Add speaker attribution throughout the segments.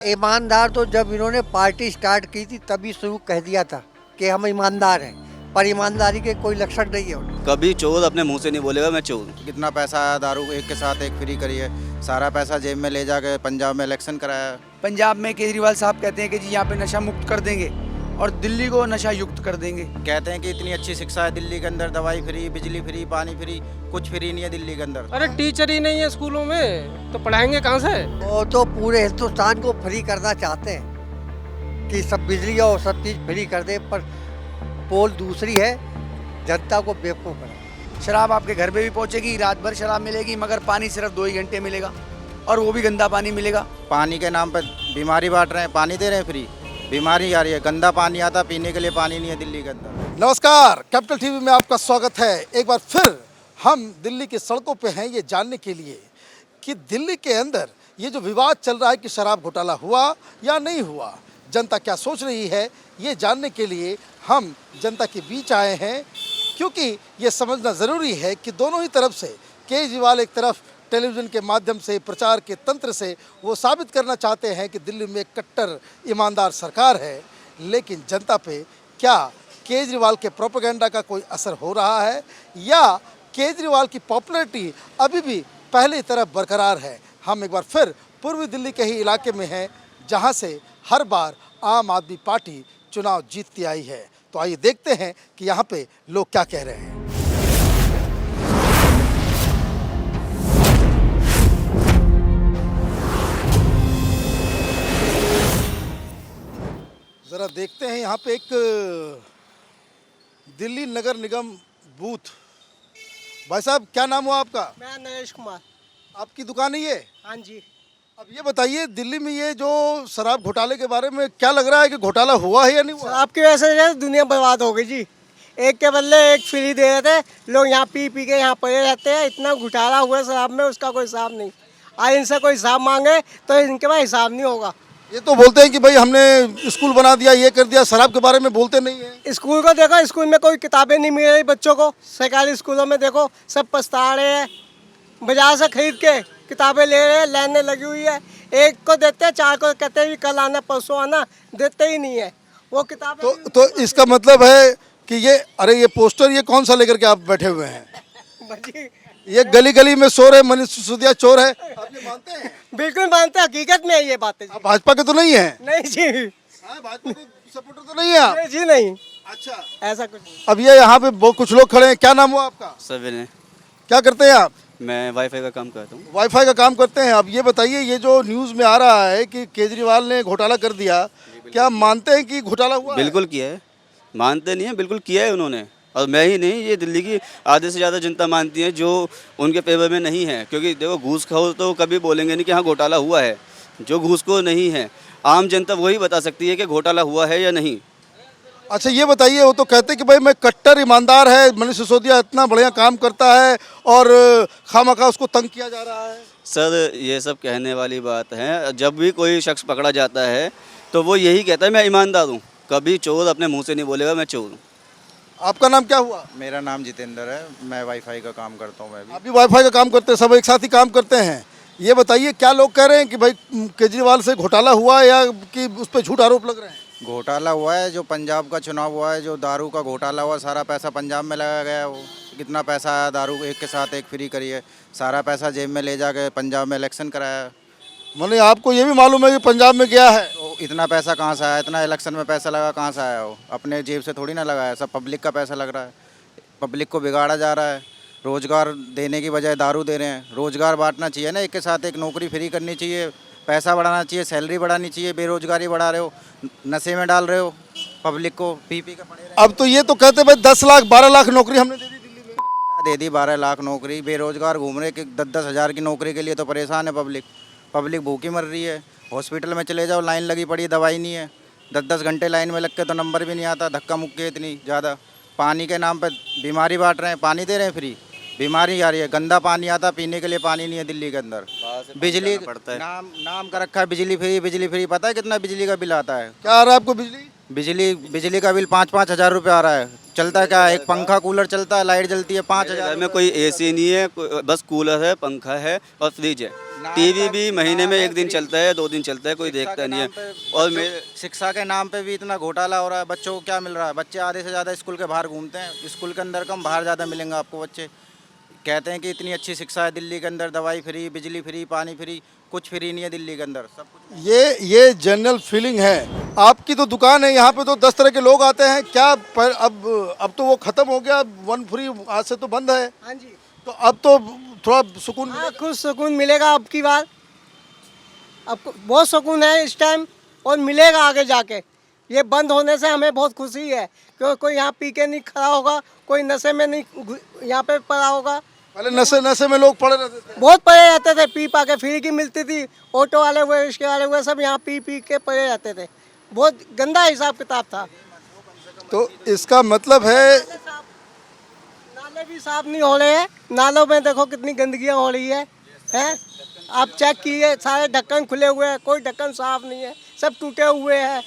Speaker 1: ईमानदार तो जब इन्होंने पार्टी स्टार्ट की थी तभी शुरू कह दिया था कि हम ईमानदार हैं, पर ईमानदारी के कोई लक्षण नहीं है उनमें।
Speaker 2: कभी चोर अपने मुंह से नहीं बोलेगा मैं चोर हूँ।
Speaker 3: कितना पैसा आया दारू एक के साथ एक फ्री करी है, सारा पैसा जेब में ले जाके पंजाब में इलेक्शन कराया।
Speaker 4: पंजाब में केजरीवाल साहब कहते हैं कि जी यहाँ पे नशा मुक्त कर देंगे और दिल्ली को नशा युक्त कर देंगे।
Speaker 3: कहते हैं कि इतनी अच्छी शिक्षा है दिल्ली के अंदर, दवाई फ्री, बिजली फ्री, पानी फ्री, कुछ फ्री नहीं है दिल्ली के अंदर।
Speaker 5: अरे टीचर ही नहीं है स्कूलों में तो पढ़ाएंगे कहाँ से।
Speaker 1: वो तो पूरे हिंदुस्तान को फ्री करना चाहते हैं कि सब बिजली और सब चीज़ फ्री कर दे, पर पोल दूसरी है, जनता को बेवकूफ़ बना।
Speaker 4: शराब आपके घर पे भी पहुँचेगी, रात भर शराब मिलेगी, मगर पानी सिर्फ 2 ही घंटे मिलेगा और वो भी गंदा पानी मिलेगा।
Speaker 3: पानी के नाम पर बीमारी बांट रहे हैं, पानी दे रहे हैं फ्री, बीमारी आ रही है। गंदा पानी आता, पीने के लिए पानी नहीं है दिल्ली के अंदर।
Speaker 6: नमस्कार, कैपिटल टीवी में आपका स्वागत है। एक बार फिर हम दिल्ली की सड़कों पे हैं ये जानने के लिए कि दिल्ली के अंदर ये जो विवाद चल रहा है कि शराब घोटाला हुआ या नहीं हुआ, जनता क्या सोच रही है, ये जानने के लिए हम जनता के बीच आए हैं। क्योंकि ये समझना ज़रूरी है कि दोनों ही तरफ से, केजरीवाल एक तरफ टेलीविज़न के माध्यम से, प्रचार के तंत्र से वो साबित करना चाहते हैं कि दिल्ली में एक कट्टर ईमानदार सरकार है, लेकिन जनता पे क्या केजरीवाल के प्रोपेगेंडा का कोई असर हो रहा है या केजरीवाल की पॉपुलैरिटी अभी भी पहले तरफ बरकरार है। हम एक बार फिर पूर्वी दिल्ली के ही इलाके में हैं जहां से हर बार आम आदमी पार्टी चुनाव जीतती आई है। तो आइए देखते हैं कि यहाँ पे लोग क्या कह रहे हैं। ज़रा देखते हैं यहाँ पे एक दिल्ली नगर निगम बूथ। भाई साहब, क्या नाम हुआ आपका?
Speaker 7: मैं नरेश कुमार।
Speaker 6: आपकी दुकान है ये?
Speaker 7: हाँ जी।
Speaker 6: अब ये बताइए, दिल्ली में ये जो शराब घोटाले के बारे में क्या लग रहा है कि घोटाला हुआ है या नहीं हुआ?
Speaker 7: आपकी वजह से दुनिया बर्बाद हो गई जी। एक के बदले एक फ्री दे रहे थे, लोग यहाँ पी पी के यहाँ पड़े रहते हैं। इतना घोटाला हुआ शराब में, उसका कोई हिसाब नहीं। आज इनसे कोई हिसाब मांगे तो इनके पास हिसाब नहीं होगा।
Speaker 6: ये तो बोलते हैं कि भाई हमने स्कूल बना दिया, ये कर दिया, शराब के बारे में बोलते नहीं है।
Speaker 7: स्कूल को देखो, स्कूल में कोई किताबें नहीं मिल रही बच्चों को। सरकारी स्कूलों में देखो सब पछता रहे हैं, बाजार से खरीद के किताबें ले रहे हैं, लाइनें लगी हुई है। एक को देते हैं, 4 को कहते हैं कल आना परसों आना, देते ही नहीं है वो किताबें।
Speaker 6: तो इसका मतलब है कि ये पोस्टर ये कौन सा लेकर के आप बैठे हुए हैं? ये गली गली में शोर है, मनीष सिसोदिया चोर है, आप ये मानते हैं?
Speaker 7: बिल्कुल मानते हैं, हकीकत में है ये बातें।
Speaker 6: आप भाजपा के तो नहीं है?
Speaker 7: नहीं जी।
Speaker 6: भाजपा के सपोर्टर तो नहीं है आप?
Speaker 7: नहीं जी नहीं।
Speaker 6: अच्छा,
Speaker 7: ऐसा कुछ नहीं।
Speaker 6: अब ये यहाँ पे कुछ लोग खड़े हैं। क्या नाम हुआ आपका?
Speaker 2: सविनय।
Speaker 6: क्या करते हैं आप?
Speaker 2: मैं वाईफाई का काम करता हूँ।
Speaker 6: वाईफाई का काम करते हैं। अब ये बताइए, ये जो न्यूज़ में आ रहा है कि केजरीवाल ने घोटाला कर दिया, क्या मानते हैं कि घोटाला हुआ?
Speaker 2: बिल्कुल किया है, मानते नहीं है, बिल्कुल किया है उन्होंने। और मैं ही नहीं, ये दिल्ली की आधे से ज़्यादा जनता मानती है जो उनके फेवर में नहीं है। क्योंकि देखो, घूस खाओ तो कभी बोलेंगे नहीं कि हाँ घोटाला हुआ है। जो घूस को नहीं है, आम जनता वही बता सकती है कि घोटाला हुआ है या नहीं।
Speaker 6: अच्छा, ये बताइए, वो तो कहते हैं कि भाई मैं कट्टर ईमानदार है, मनीष सिसोदिया इतना बढ़िया काम करता है और खामखा उसको तंग किया जा रहा है।
Speaker 2: सर, ये सब कहने वाली बात है। जब भी कोई शख्स पकड़ा जाता है तो वो यही कहता है मैं ईमानदार हूँ। कभी चोर अपने मुंह से नहीं बोलेगा मैं चोर हूँ।
Speaker 6: आपका नाम क्या हुआ?
Speaker 3: मेरा नाम जितेंद्र है, मैं वाईफाई का काम करता हूँ। मैं भी
Speaker 6: आप भी वाईफाई का काम करते हैं, सब एक साथ ही काम करते हैं। ये बताइए, क्या लोग कह रहे हैं कि भाई केजरीवाल से घोटाला हुआ या कि उस पर झूठ आरोप लग रहे हैं?
Speaker 3: घोटाला हुआ है, जो पंजाब का चुनाव हुआ है, जो दारू का घोटाला हुआ, सारा पैसा पंजाब में लगाया गया। वो कितना पैसा आया, दारू एक के साथ एक फ्री करी है, सारा पैसा जेब में ले जाके पंजाब में इलेक्शन कराया।
Speaker 6: मैंने आपको ये भी मालूम है कि पंजाब में गया है?
Speaker 3: तो इतना पैसा कहाँ से आया, इतना इलेक्शन में पैसा लगा कहाँ से आया? वो अपने जेब से थोड़ी ना लगाया, सब पब्लिक का पैसा लग रहा है। पब्लिक को बिगाड़ा जा रहा है, रोज़गार देने की बजाय दारू दे रहे हैं। रोज़गार बांटना चाहिए ना, एक के साथ एक नौकरी फ्री करनी चाहिए, पैसा बढ़ाना चाहिए, सैलरी बढ़ानी चाहिए। बेरोजगारी बढ़ा रहे हो, नशे में डाल रहे हो पब्लिक को, पी पी के पड़े रहे।
Speaker 6: अब तो ये तो कहते भाई 10 लाख 12 लाख नौकरी हमने दे दी दिल्ली में।
Speaker 3: दे दी 12 लाख नौकरी, बेरोजगार घूम रहे कि 10-10 हज़ार की नौकरी के लिए तो परेशान है पब्लिक भूखी मर रही है। हॉस्पिटल में चले जाओ, लाइन लगी पड़ी है, दवाई नहीं है। 10-10 घंटे लाइन में लग के तो नंबर भी नहीं आता, धक्का मुक्की इतनी ज़्यादा। पानी के नाम पर बीमारी बांट रहे हैं, पानी दे रहे हैं फ्री, बीमारी आ रही है। गंदा पानी आता, पीने के लिए पानी नहीं है दिल्ली के अंदर। बिजली नाम का रखा है बिजली फ्री, बिजली फ्री। पता है कितना बिजली का बिल आता है?
Speaker 6: क्या आ रहा है आपको बिजली?
Speaker 3: बिजली का बिल 5-5 हज़ार रुपये आ रहा है। चलता क्या है, एक पंखा कूलर चलता है, लाइट जलती है 5 हज़ार।
Speaker 2: घर में कोई एसी नहीं है, बस कूलर है, पंखा है और फ्रिज है। टीवी भी महीने में 1 दिन चलता है, 2 दिन चलता है, कोई देखता नहीं है। और मेरे
Speaker 3: शिक्षा के नाम पे भी इतना घोटाला हो रहा है। बच्चों को क्या मिल रहा है? बच्चे आधे से ज़्यादा स्कूल के बाहर घूमते हैं। स्कूल के अंदर कम, बाहर ज़्यादा मिलेंगे आपको बच्चे। कहते हैं कि इतनी अच्छी शिक्षा है दिल्ली के अंदर, दवाई फ्री, बिजली फ्री, पानी फ्री, कुछ फ्री नहीं है दिल्ली के अंदर, सब कुछ।
Speaker 6: ये जनरल फीलिंग है। आपकी तो दुकान है, यहाँ पे तो 10 तरह के लोग आते हैं क्या? पर अब तो वो खत्म हो गया, 1 फ्री आज से तो बंद है।
Speaker 7: हाँ जी,
Speaker 6: तो अब तो थोड़ा सुकून
Speaker 7: हाँ कुछ सुकून मिलेगा अब की बार। अब बहुत सुकून है इस टाइम और मिलेगा आगे जाके। ये बंद होने से हमें बहुत खुशी है, क्योंकि कोई यहाँ पी के नहीं खड़ा होगा, कोई नशे में नहीं यहाँ पे पड़ा होगा।
Speaker 6: पहले नशे में लोग पड़े रहते थे।
Speaker 7: बहुत पड़े रहते थे, पी पा के फ्री की मिलती थी। ऑटो वाले हुए, रिक्शे वाले हुए, सब यहाँ पी के पड़े रहते थे। बहुत गंदा हिसाब किताब था।
Speaker 6: तो इसका मतलब है
Speaker 7: नाले भी साफ नहीं हो रहे हैं। नालों में देखो कितनी गंदगियाँ हो रही है, हैं? आप चेक कीजिए, सारे ढक्कन खुले हुए हैं, कोई ढक्कन साफ नहीं है, सब टूटे हुए हैं।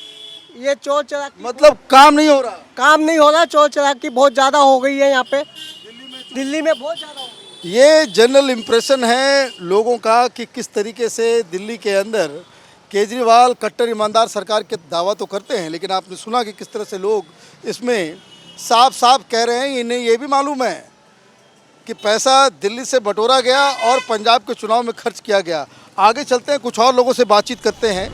Speaker 7: ये चोर चराग,
Speaker 6: मतलब काम नहीं हो रहा।
Speaker 7: काम नहीं हो रहा। चोर चराग की बहुत ज़्यादा हो गई है यहाँ पे, दिल्ली में बहुत ज़्यादा हो गई।
Speaker 6: ये जनरल इम्प्रेशन है लोगों का कि किस तरीके से दिल्ली के अंदर केजरीवाल कट्टर ईमानदार सरकार के दावा तो करते हैं, लेकिन आपने सुना कि किस तरह से लोग इसमें साफ साफ कह रहे हैं। इन्हें ये भी मालूम है कि पैसा दिल्ली से बटोरा गया और पंजाब के चुनाव में खर्च किया गया। आगे चलते हैं, कुछ और लोगों से बातचीत करते हैं।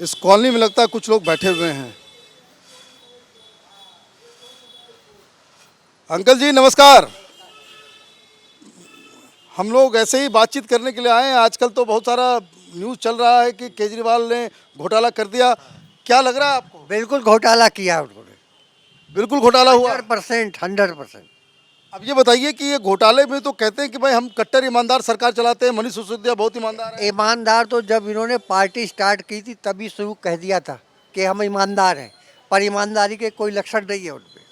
Speaker 6: इस कॉलोनी में लगता है कुछ लोग बैठे हुए हैं। अंकल जी नमस्कार। हम लोग ऐसे ही बातचीत करने के लिए आए हैं। आजकल तो बहुत सारा न्यूज़ चल रहा है कि केजरीवाल ने घोटाला कर दिया। क्या लग रहा है आपको?
Speaker 1: बिल्कुल घोटाला किया उन्होंने,
Speaker 6: बिल्कुल घोटाला हुआ।
Speaker 1: 100%।
Speaker 6: अब ये बताइए कि ये घोटाले में तो कहते हैं कि भाई हम कट्टर ईमानदार सरकार चलाते हैं, मनीष सिसोदिया बहुत ईमानदार है।
Speaker 1: ईमानदार तो जब इन्होंने पार्टी स्टार्ट की थी तभी शुरू कह दिया था कि हम ईमानदार हैं, पर ईमानदारी के कोई लक्षण नहीं है उनमें,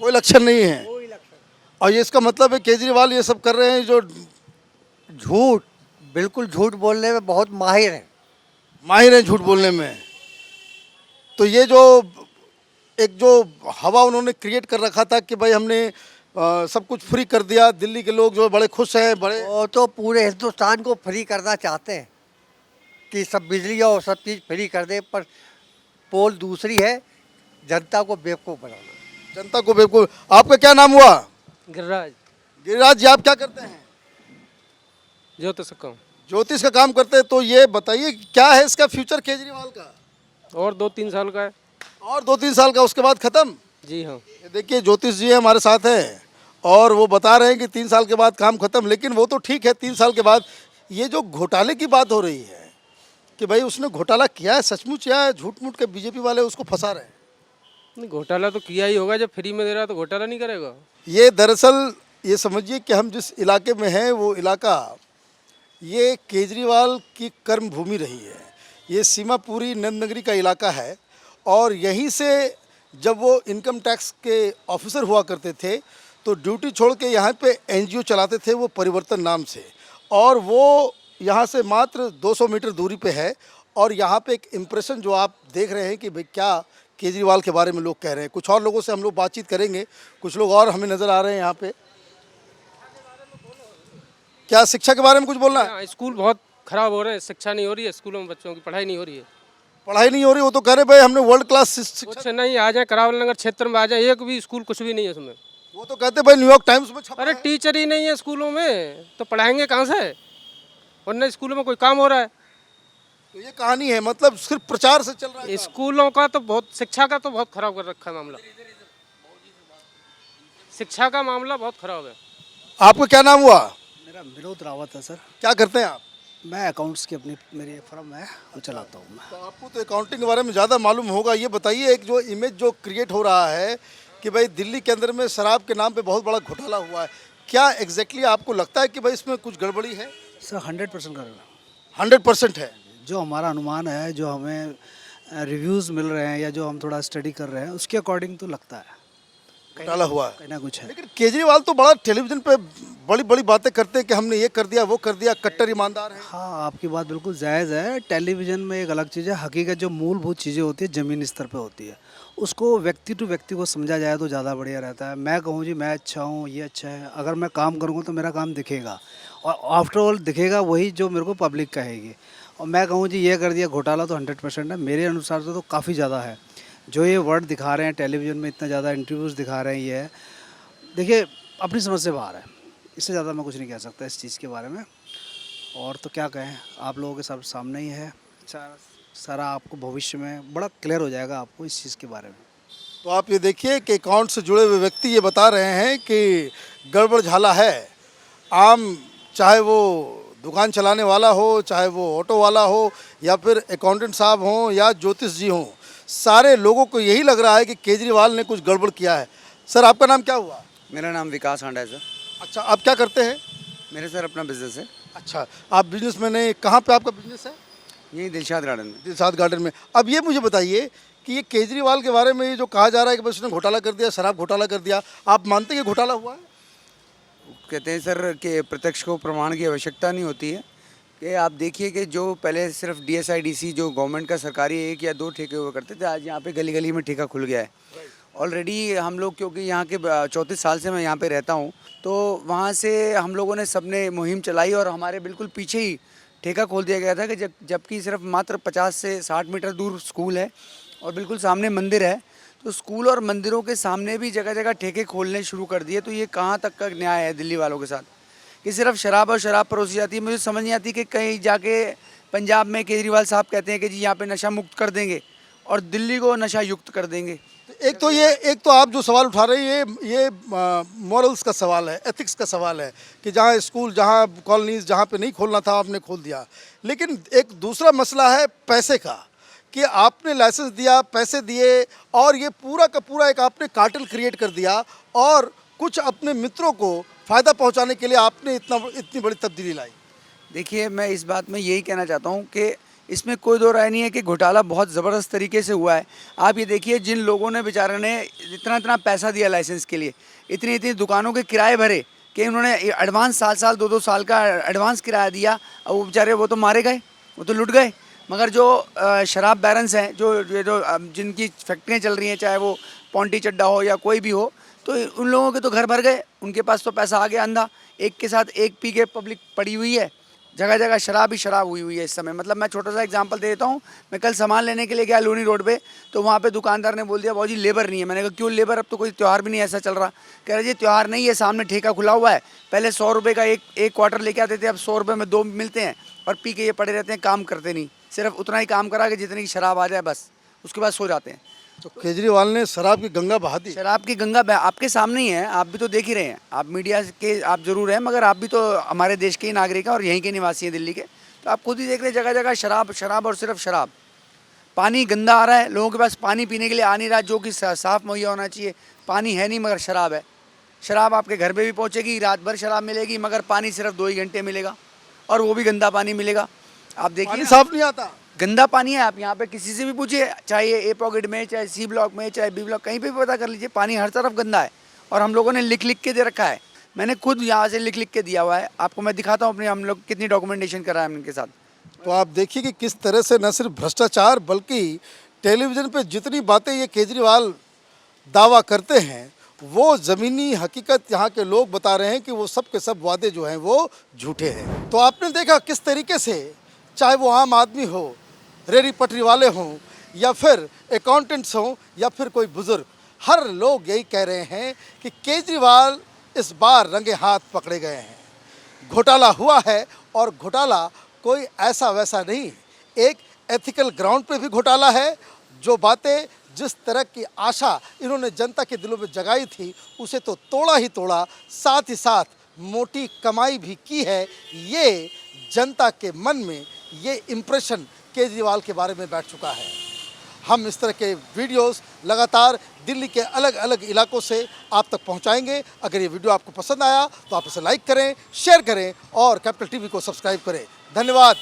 Speaker 6: कोई लक्षण नहीं है।
Speaker 1: कोई लक्षण।
Speaker 6: और ये इसका मतलब है केजरीवाल ये सब कर रहे हैं जो
Speaker 1: झूठ, बिल्कुल झूठ बोलने में बहुत माहिर हैं।
Speaker 6: माहिर हैं झूठ बोलने में। तो ये जो एक जो हवा उन्होंने क्रिएट कर रखा था कि भाई हमने सब कुछ फ्री कर दिया, दिल्ली के लोग जो बड़े खुश हैं, बड़े
Speaker 1: वो तो पूरे हिंदुस्तान को फ्री करना चाहते हैं कि सब बिजली और सब चीज़ फ्री कर दे, पर पोल दूसरी है, जनता को बेवकूफ़ बनाना।
Speaker 6: जनता को बेवकूफ। आपका क्या नाम हुआ?
Speaker 5: गिरिराज,
Speaker 6: गिरिराज जी, आप क्या करते हैं?
Speaker 5: ज्योतिष का।
Speaker 6: ज्योतिष का काम करते हैं। तो ये बताइए क्या है इसका फ्यूचर केजरीवाल का?
Speaker 5: और 2-3 साल का है।
Speaker 6: और 2-3 साल का, उसके बाद खत्म?
Speaker 5: जी हाँ।
Speaker 6: ये देखिए ज्योतिष जी हमारे साथ हैं और वो बता रहे हैं कि 3 साल के बाद काम खत्म। लेकिन वो तो ठीक है, 3 साल के बाद ये जो घोटाले की बात हो रही है कि भाई उसने घोटाला किया है, सचमुच या झूठ मूठ के बीजेपी वाले उसको फंसा रहे हैं?
Speaker 5: नहीं, घोटाला तो किया ही होगा। जब फ्री में दे रहा है तो घोटाला नहीं करेगा।
Speaker 6: ये दरअसल ये समझिए कि हम जिस इलाके में हैं वो इलाका ये केजरीवाल की कर्म भूमि रही है। ये सीमापुरी नंदनगरी का इलाका है और यहीं से जब वो इनकम टैक्स के ऑफिसर हुआ करते थे तो ड्यूटी छोड़ के यहाँ पे एनजीओ चलाते थे, वो परिवर्तन नाम से। और वो यहाँ से मात्र 200 मीटर दूरी पे है। और यहाँ पे एक इम्प्रेशन जो आप देख रहे हैं कि भाई क्या केजरीवाल के बारे में लोग कह रहे हैं। कुछ और लोगों से हम लोग बातचीत करेंगे। कुछ लोग और हमें नज़र आ रहे हैं यहाँ पे। क्या शिक्षा के बारे में कुछ बोलना है?
Speaker 5: हाँ, स्कूल बहुत खराब हो रहे हैं, शिक्षा नहीं हो रही है स्कूलों में, बच्चों की पढ़ाई नहीं हो रही है।
Speaker 6: पढ़ाई नहीं हो रही, वो तो कह रहे भाई हमने वर्ल्ड क्लास शिक्षा।
Speaker 5: कुछ नहीं, आ जाए करावल नगर क्षेत्र में आ जाए, एक भी स्कूल कुछ भी नहीं है उसमें।
Speaker 6: वो तो कहते भाई न्यूयॉर्क टाइम्स में छपा
Speaker 5: अरे
Speaker 6: है।
Speaker 5: टीचर ही नहीं है स्कूलों में, तो पढ़ाएंगे कहाँ से? वरना स्कूलों में कोई काम हो रहा है?
Speaker 6: तो ये कहानी है, मतलब सिर्फ प्रचार से चल रहा है।
Speaker 5: स्कूलों का तो बहुत, शिक्षा का तो बहुत खराब कर रखा है मामला। शिक्षा का मामला बहुत खराब है।
Speaker 6: आपका क्या नाम हुआ?
Speaker 8: मेरा विनोद रावत है सर।
Speaker 6: क्या करते हैं आप?
Speaker 8: मैं अकाउंट्स की अपनी मेरी फर्म है और चलाता हूँ मैं।
Speaker 6: तो आपको तो अकाउंटिंग के बारे में ज़्यादा मालूम होगा। ये बताइए एक जो इमेज जो क्रिएट हो रहा है कि भाई दिल्ली के अंदर में शराब के नाम पे बहुत बड़ा घोटाला हुआ है, क्या एग्जैक्टली आपको लगता है कि भाई इसमें कुछ गड़बड़ी है?
Speaker 8: सर 100% कर रहा हूँ।
Speaker 6: 100% है।
Speaker 8: जो हमारा अनुमान है, जो हमें रिव्यूज़ मिल रहे हैं या जो हम थोड़ा स्टडी कर रहे हैं उसके अकॉर्डिंग तो लगता है।
Speaker 6: घोटाला हुआ है।
Speaker 8: कहना कुछ है।
Speaker 6: लेकिन केजरीवाल तो बड़ा टेलीविजन पे बड़ी बड़ी बातें करते हैं कि हमने ये कर दिया वो कर दिया, कट्टर ईमानदार है।
Speaker 8: हाँ, आपकी बात बिल्कुल जायज़ है। टेलीविज़न में एक अलग चीज़ है, हकीकत जो मूलभूत चीज़ें होती है ज़मीनी स्तर पे होती है, उसको व्यक्ति टू व्यक्ति को समझा जाए तो ज़्यादा बढ़िया रहता है। मैं कहूँ जी मैं अच्छा हूँ, ये अच्छा है, अगर मैं काम करूँगा तो मेरा काम दिखेगा, और आफ्टर ऑल दिखेगा वही जो मेरे को पब्लिक कहेगी। और मैं कहूँ जी ये कर दिया घोटाला तो 100% है, मेरे अनुसार तो काफ़ी ज़्यादा है। जो ये वर्ड दिखा रहे हैं टेलीविज़न में, इतना ज़्यादा इंटरव्यूज़ दिखा रहे हैं, ये है देखिए अपनी समझ से बाहर है। इससे ज़्यादा मैं कुछ नहीं कह सकता इस चीज़ के बारे में। और तो क्या कहें, आप लोगों के सब सामने ही है, सारा आपको भविष्य में बड़ा क्लियर हो जाएगा आपको इस चीज़ के बारे में।
Speaker 6: तो आप ये देखिए कि अकाउंट से जुड़े हुए व्यक्ति ये बता रहे हैं कि गड़बड़ झाला है। आम चाहे वो दुकान चलाने वाला हो, चाहे वो ऑटो वाला हो, या फिर अकाउंटेंट साहब हों या ज्योतिष जी हों, सारे लोगों को यही लग रहा है कि केजरीवाल ने कुछ गड़बड़ किया है। सर आपका नाम क्या हुआ?
Speaker 4: मेरा नाम विकास हांडा है सर।
Speaker 6: अच्छा, आप क्या करते हैं?
Speaker 4: मेरे सर अपना बिजनेस है,
Speaker 6: अच्छा, आप बिजनेसमैन हैं। कहाँ पे आपका बिजनेस है?
Speaker 4: यही दिलशाद गार्डन में।
Speaker 6: दिलशाद गार्डन में। अब ये मुझे बताइए कि ये केजरीवाल के बारे में ये जो कहा जा रहा है कि बस उसने घोटाला कर दिया, शराब घोटाला कर दिया, आप मानते हैं कि घोटाला हुआ है?
Speaker 4: कहते हैं सर कि प्रत्यक्ष को प्रमाण की आवश्यकता नहीं होती है। कि आप देखिए कि जो पहले सिर्फ DSIDC जो गवर्नमेंट का सरकारी 1 या 2 ठेके हुआ करते थे, आज यहाँ पे गली गली में ठेका खुल गया है। ऑलरेडी हम लोग, क्योंकि यहाँ के 34 साल से मैं यहाँ पे रहता हूँ, तो वहाँ से हम लोगों ने सबने मुहिम चलाई और हमारे बिल्कुल पीछे ही ठेका खोल दिया गया था कि जबकि सिर्फ मात्र 50 से 60 मीटर दूर स्कूल है और बिल्कुल सामने मंदिर है। तो स्कूल और मंदिरों के सामने भी जगह जगह ठेके खोलने शुरू कर दिए। तो ये कहाँ तक का न्याय है दिल्ली वालों के साथ कि सिर्फ शराब और शराब परोसी जाती है। मुझे समझ नहीं आती कि कहीं जाके पंजाब में केजरीवाल साहब कहते हैं कि जी यहाँ पे नशा मुक्त कर देंगे और दिल्ली को नशा युक्त कर देंगे।
Speaker 6: एक तो आप जो सवाल उठा रहे हैं ये मॉरल्स का सवाल है, एथिक्स का सवाल है कि जहाँ स्कूल, जहाँ कॉलोनीज, जहाँ पे नहीं खोलना था आपने खोल दिया। लेकिन एक दूसरा मसला है पैसे का, कि आपने लाइसेंस दिया, पैसे दिए और ये पूरा का पूरा एक आपने कार्टेल क्रिएट कर दिया और कुछ अपने मित्रों को फ़ायदा पहुंचाने के लिए आपने इतनी बड़ी तब्दीली लाई।
Speaker 4: देखिए, मैं इस बात में यही कहना चाहता हूँ कि इसमें कोई दो राय नहीं है कि घोटाला बहुत ज़बरदस्त तरीके से हुआ है। आप ये देखिए, जिन लोगों ने बेचारे ने इतना पैसा दिया लाइसेंस के लिए, इतनी दुकानों के किराए भरे कि उन्होंने एडवांस साल 2-2 साल का एडवांस किराया दिया, और वो बेचारे वो तो मारे गए, वो तो लुट गए। मगर जो शराब बैरन्स हैं, जो जिनकी फैक्ट्रियाँ चल रही हैं, चाहे वो पौंटी चड्डा हो या कोई भी हो, तो उन लोगों के तो घर भर गए, उनके पास तो पैसा आ गया अंधा। एक के साथ एक पी के पब्लिक पड़ी हुई है, जगह जगह शराब ही शराब हुई है इस समय। मतलब मैं छोटा सा एग्जांपल दे देता हूँ। मैं कल सामान लेने के लिए गया लूनी रोड पे, तो वहाँ पे दुकानदार ने बोल दिया भाजी लेबर नहीं है। मैंने कहा क्यों लेबर, अब तो कोई त्यौहार भी नहीं ऐसा चल रहा। कह रहे जी त्यौहार नहीं है, सामने ठेका खुला हुआ है, पहले 100 रुपये का एक क्वार्टर लेके आते थे, अब 100 रुपये में 2 मिलते हैं और पी के ये पड़े रहते हैं, काम करते नहीं, सिर्फ उतना ही काम करा कि जितनी की शराब आ जाए बस, उसके बाद सो जाते हैं।
Speaker 6: तो केजरीवाल ने शराब की गंगा बहा दी।
Speaker 4: शराब की गंगा आपके सामने ही है, आप भी तो देख ही रहे हैं। आप मीडिया के आप जरूर हैं, मगर आप भी तो हमारे देश के ही नागरिक हैं और यहीं के निवासी हैं दिल्ली के, तो आप खुद ही देख रहे हैं जगह जगह शराब शराब और सिर्फ शराब। पानी गंदा आ रहा है, लोगों के पास पानी पीने के लिए आ नहीं रहा, जो कि साफ़ मुहैया होना चाहिए। पानी है नहीं मगर शराब है। शराब आपके घर पे भी पहुँचेगी, रात भर शराब मिलेगी, मगर पानी सिर्फ 2 ही घंटे मिलेगा और वो भी गंदा पानी मिलेगा। आप देखिए
Speaker 6: साफ नहीं आता,
Speaker 4: गंदा पानी है। आप यहाँ पे किसी से भी पूछिए, चाहे ए पॉकेट में, चाहे C ब्लॉक में, चाहे B ब्लॉक, कहीं पे भी पता कर लीजिए, पानी हर तरफ गंदा है। और हम लोगों ने लिख लिख के दे रखा है, मैंने खुद यहाँ से लिख लिख के दिया हुआ है, आपको मैं दिखाता हूँ अपने, हम लोग कितनी डॉक्यूमेंटेशन करा है उनके साथ।
Speaker 6: तो आप देखिए कि किस तरह से न सिर्फ भ्रष्टाचार बल्कि टेलीविज़न पे जितनी बातें ये केजरीवाल दावा करते हैं, वो ज़मीनी हकीकत यहाँ के लोग बता रहे हैं कि वो सब के सब वादे जो हैं वो झूठे हैं। तो आपने देखा किस तरीके से, चाहे वो आम आदमी हो, रेहड़ी पटरी वाले हों, या फिर अकाउंटेंट्स हों, या फिर कोई बुज़ुर्ग, हर लोग यही कह रहे हैं कि केजरीवाल इस बार रंगे हाथ पकड़े गए हैं। घोटाला हुआ है और घोटाला कोई ऐसा वैसा नहीं, एक एथिकल ग्राउंड पे भी घोटाला है। जो बातें, जिस तरह की आशा इन्होंने जनता के दिलों में जगाई थी, उसे तो तोड़ा ही तोड़ा, साथ ही साथ मोटी कमाई भी की है। ये जनता के मन में ये इम्प्रेशन केजरीवाल के बारे में बैठ चुका है। हम इस तरह के वीडियोस लगातार दिल्ली के अलग अलग इलाकों से आप तक पहुंचाएंगे। अगर ये वीडियो आपको पसंद आया तो आप इसे लाइक करें, शेयर करें और कैपिटल टीवी को सब्सक्राइब करें। धन्यवाद।